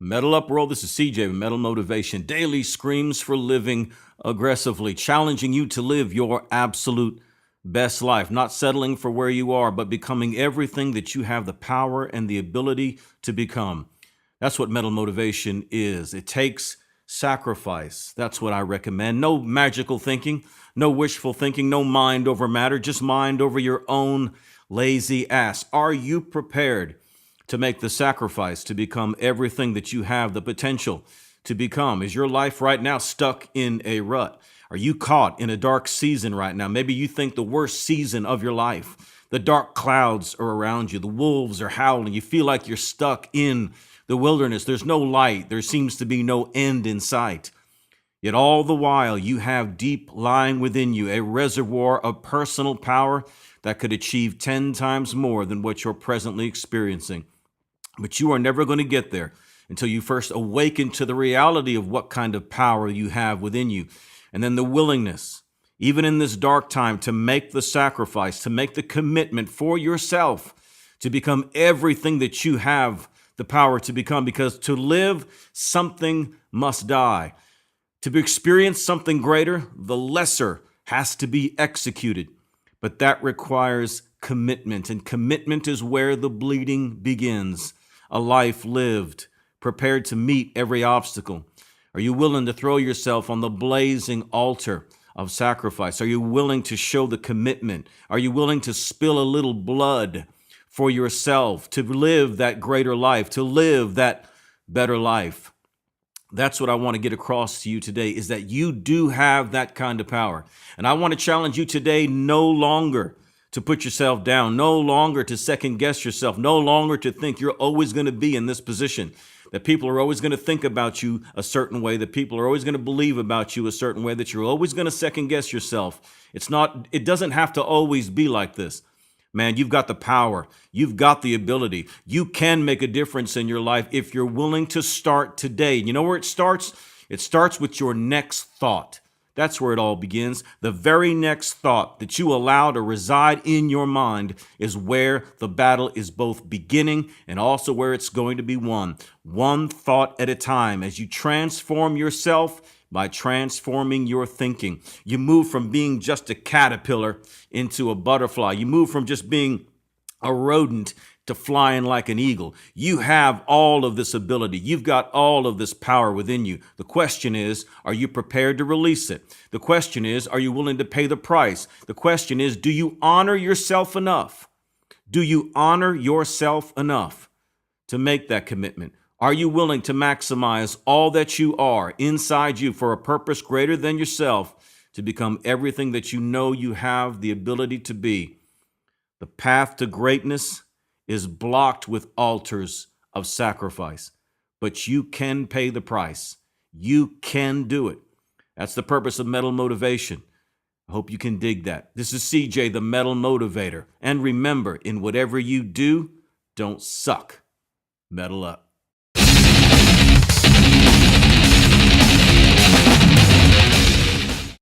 Metal Up World, this is CJ with Metal Motivation. Daily screams for living aggressively, challenging you to live your absolute best life, not settling for where you are, but becoming everything that you have the power and the ability to become. That's what Metal Motivation is. It takes sacrifice. That's what I recommend. No magical thinking, no wishful thinking, no mind over matter, just mind over your own lazy ass. Are you prepared to make the sacrifice to become everything that you have the potential to become? Is your life right now stuck in a rut? Are you caught in a dark season right now? Maybe you think the worst season of your life. The dark clouds are around you. The wolves are howling. You feel like you're stuck in the wilderness. There's no light. There seems to be no end in sight. Yet all the while, you have deep lying within you a reservoir of personal power that could achieve 10 times more than what you're presently experiencing. But you are never going to get there until you first awaken to the reality of what kind of power you have within you. And then the willingness, even in this dark time, to make the sacrifice, to make the commitment for yourself, to become everything that you have the power to become. Because to live, something must die. To experience something greater, the lesser has to be executed. But that requires commitment, and commitment is where the bleeding begins. A life lived, prepared to meet every obstacle. Are you willing to throw yourself on the blazing altar of sacrifice? Are you willing to show the commitment? Are you willing to spill a little blood for yourself, to live that greater life, to live that better life? That's what I want to get across to you today, is that you do have that kind of power. And I want to challenge you today no longer to put yourself down, no longer to second guess yourself, no longer to think you're always going to be in this position, that people are always going to think about you a certain way, that people are always going to believe about you a certain way, that you're always going to second guess yourself. It doesn't have to always be like this. Man, you've got the power. You've got the ability. You can make a difference in your life if you're willing to start today. You know where it starts? It starts with your next thought. That's where it all begins. The very next thought that you allow to reside in your mind is where the battle is both beginning and also where it's going to be won. One thought at a time. As you transform yourself by transforming your thinking, you move from being just a caterpillar into a butterfly. You move from just being a rodent to flying like an eagle. You have all of this ability. You've got all of this power within you. The question is, are you prepared to release it? The question is, are you willing to pay the price? The question is, do you honor yourself enough? Do you honor yourself enough to make that commitment? Are you willing to maximize all that you are inside you for a purpose greater than yourself, to become everything that you know you have the ability to be? The path to greatness is blocked with altars of sacrifice, but you can pay the price. You can do it. That's the purpose of Metal Motivation. I hope you can dig that. This is CJ, the Metal Motivator. And remember, in whatever you do, don't suck. Metal up.